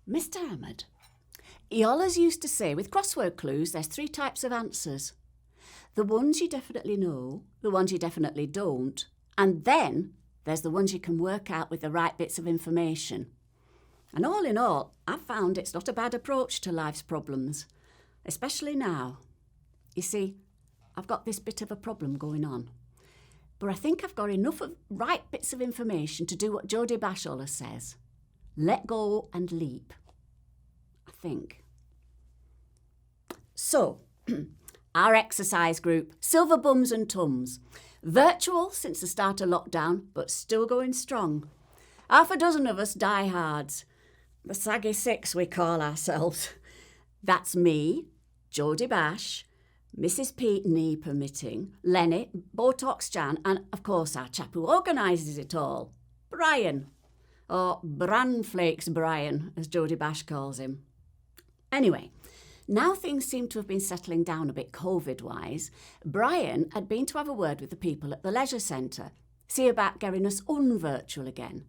Mr. Ahmed, he always used to say with crossword clues there's 3 types of answers. The ones you definitely know, the ones you definitely don't, and then there's the ones you can work out with the right bits of information. And all in all, I've found it's not a bad approach to life's problems, especially now. You see, I've got this bit of a problem going on, but I think I've got enough of right bits of information to do what Jodie Bash always says. Let go and leap. I think. So, our exercise group, Silver Bums and Tums. Virtual since the start of lockdown, but still going strong. 6 of us diehards. The saggy 6 we call ourselves. That's me, Jodie Bash, Mrs. Pete knee permitting, Lenny, Botox Jan, and of course our chap who organises it all, Brian. Or Bran Flakes Brian, as Jodie Bash calls him. Anyway, now things seem to have been settling down a bit COVID-wise, Brian had been to have a word with the people at the leisure centre, see about getting us unvirtual again.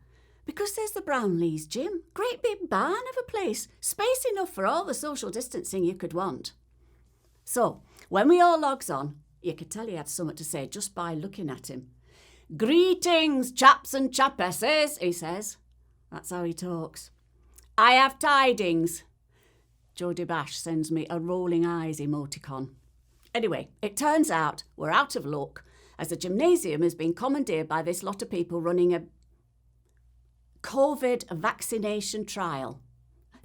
Because there's the Brownlees gym, great big barn of a place, space enough for all the social distancing you could want. So, when we all logs on, you could tell he had something to say just by looking at him. Greetings, chaps and chapesses, he says. That's how he talks. I have tidings. Jodie Bash sends me a rolling eyes emoticon. Anyway, it turns out we're out of luck as the gymnasium has been commandeered by this lot of people running a COVID vaccination trial.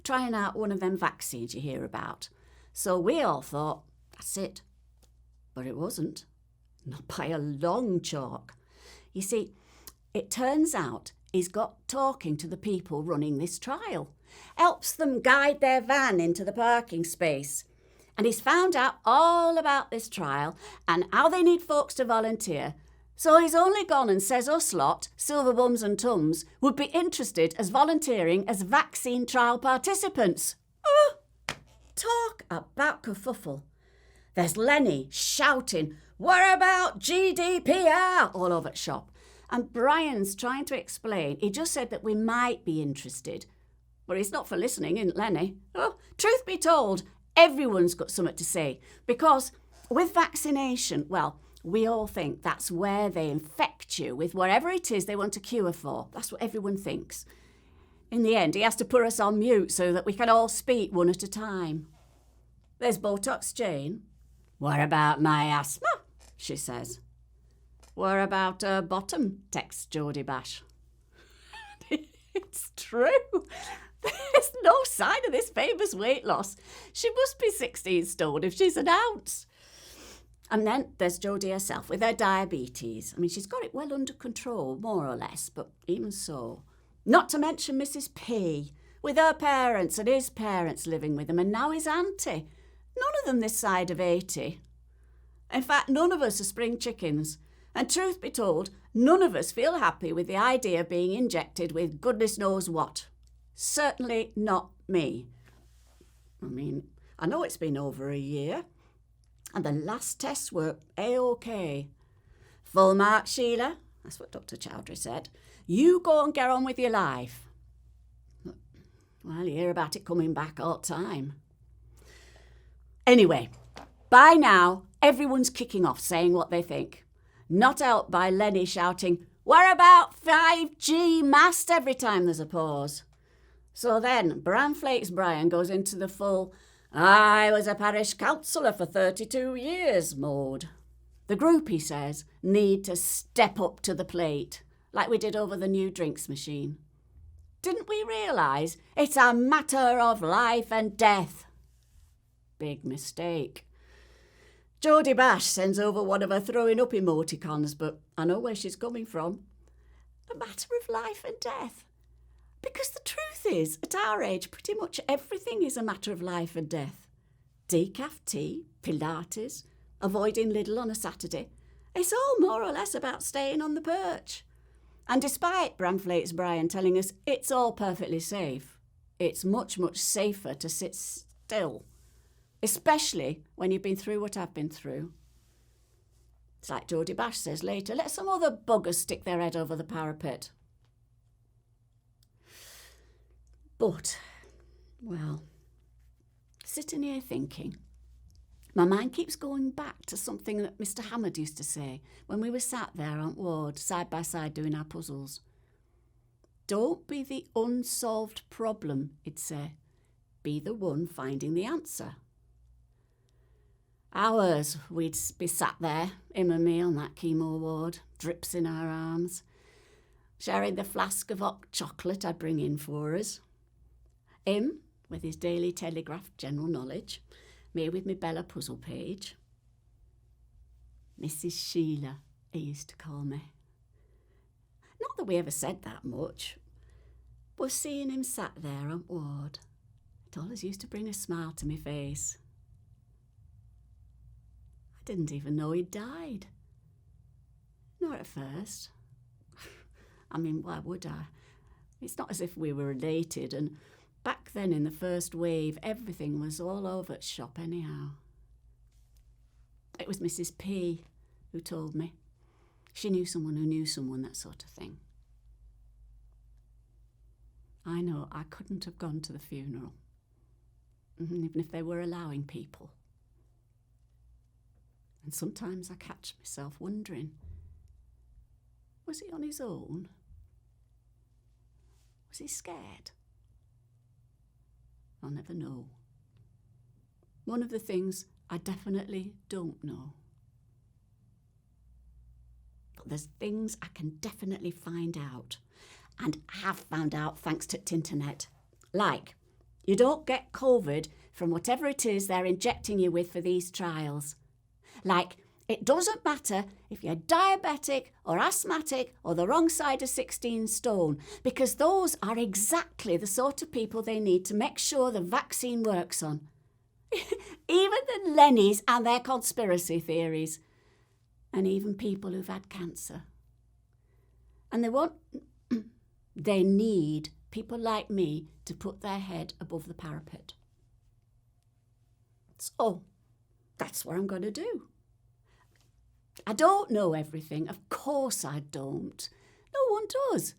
Trying out one of them vaccines you hear about. So we all thought, that's it. But it wasn't. Not by a long chalk. You see, it turns out he's got talking to the people running this trial. Helps them guide their van into the parking space. And he's found out all about this trial and how they need folks to volunteer. So he's only gone and says us lot, Silver Bums and Tums, would be interested as volunteering as vaccine trial participants. Oh, talk about kerfuffle. There's Lenny shouting, "What about GDPR?" all over the shop. And Brian's trying to explain. He just said that we might be interested. But he's not for listening, isn't Lenny? Oh, truth be told, everyone's got something to say. Because with vaccination, well, we all think that's where they infect you with whatever it is they want a cure for. That's what everyone thinks. In the end, he has to put us on mute so that we can all speak one at a time. There's Botox Jane. What about my asthma? She says. What about her bottom? Texts Jodie Bash. It's true. There's no sign of this famous weight loss. She must be 16 stone if she's an ounce. And then there's Jodie herself with her diabetes. I mean, she's got it well under control, more or less, but even so. Not to mention Mrs. P, with her parents and his parents living with him, and now his auntie. None of them this side of 80. In fact, none of us are spring chickens. And truth be told, none of us feel happy with the idea of being injected with goodness knows what. Certainly not me. I mean, I know it's been over a year, and the last tests were A-OK. Full mark, Sheila. That's what Dr. Chowdhury said. You go and get on with your life. Well, you hear about it coming back all the time. Anyway, by now, everyone's kicking off saying what they think. Not helped by Lenny shouting, "What about 5G mast?" every time there's a pause. So then, Bran Flakes Brian goes into the full, "I was a parish councillor for 32 years mode. The group, he says, need to step up to the plate, like we did over the new drinks machine. Didn't we realise it's a matter of life and death? Big mistake. Jodie Bash sends over one of her throwing up emoticons, but I know where she's coming from. A matter of life and death. Because the truth is, at our age, pretty much everything is a matter of life and death. Decaf tea, Pilates, avoiding Lidl on a Saturday. It's all more or less about staying on the perch. And despite Bramflate's Brian telling us it's all perfectly safe, it's much, much safer to sit still. Especially when you've been through what I've been through. It's like Jodie Bash says later, let some other buggers stick their head over the parapet. But Well, sitting here thinking, my mind keeps going back to something that Mr. Hammond used to say when we were sat there on ward, side by side doing our puzzles. Don't be the unsolved problem, he'd say. Be the one finding the answer. Hours we'd be sat there, him and me on that chemo ward, drips in our arms, sharing the flask of hot chocolate I'd bring in for us. Him with his Daily Telegraph general knowledge, me with my Bella puzzle page. Mrs. Sheila, he used to call me. Not that we ever said that much, but seeing him sat there on ward, it always used to bring a smile to my face. I didn't even know he'd died. Not at first. I mean, why would I? It's not as if we were related, and back then in the first wave, everything was all over at shop anyhow. It was Mrs. P who told me. She knew someone who knew someone, that sort of thing. I know I couldn't have gone to the funeral, even if they were allowing people. And sometimes I catch myself wondering, was he on his own? Was he scared? I'll never know. One of the things I definitely don't know. But there's things I can definitely find out, and have found out thanks to the internet. Like, you don't get COVID from whatever it is they're injecting you with for these trials. Like, it doesn't matter if you're diabetic or asthmatic or the wrong side of 16 stone, because those are exactly the sort of people they need to make sure the vaccine works on. Even the Lennies and their conspiracy theories. And even people who've had cancer. And they need people like me to put their head above the parapet. So, that's what I'm going to do. I don't know everything, of course I don't. No one does.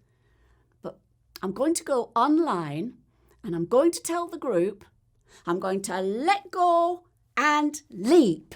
But I'm going to go online and I'm going to tell the group, I'm going to let go and leap.